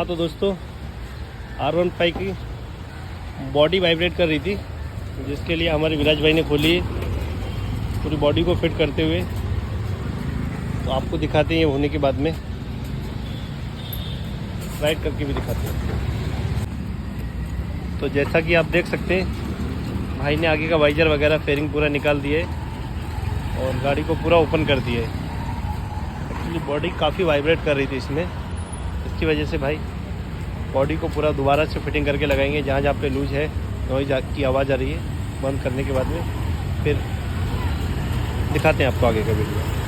हाँ तो दोस्तों, R15 की बॉडी वाइब्रेट कर रही थी, जिसके लिए हमारे विराज भाई ने खोली है पूरी बॉडी को फिट करते हुए। तो आपको दिखाते हैं ये होने के बाद में, राइड करके भी दिखाते हैं। तो जैसा कि आप देख सकते हैं, भाई ने आगे का वाइजर वगैरह फेयरिंग पूरा निकाल दिए और गाड़ी को पूरा ओपन कर दिया है। एक्चुअली बॉडी काफ़ी वाइब्रेट कर रही थी इसमें, इसकी वजह से भाई बॉडी को पूरा दोबारा से फिटिंग करके लगाएंगे। जहाँ जहाँ पे लूज है नॉइज की आवाज़ आ रही है, बंद करने के बाद में फिर दिखाते हैं आपको आगे का वीडियो।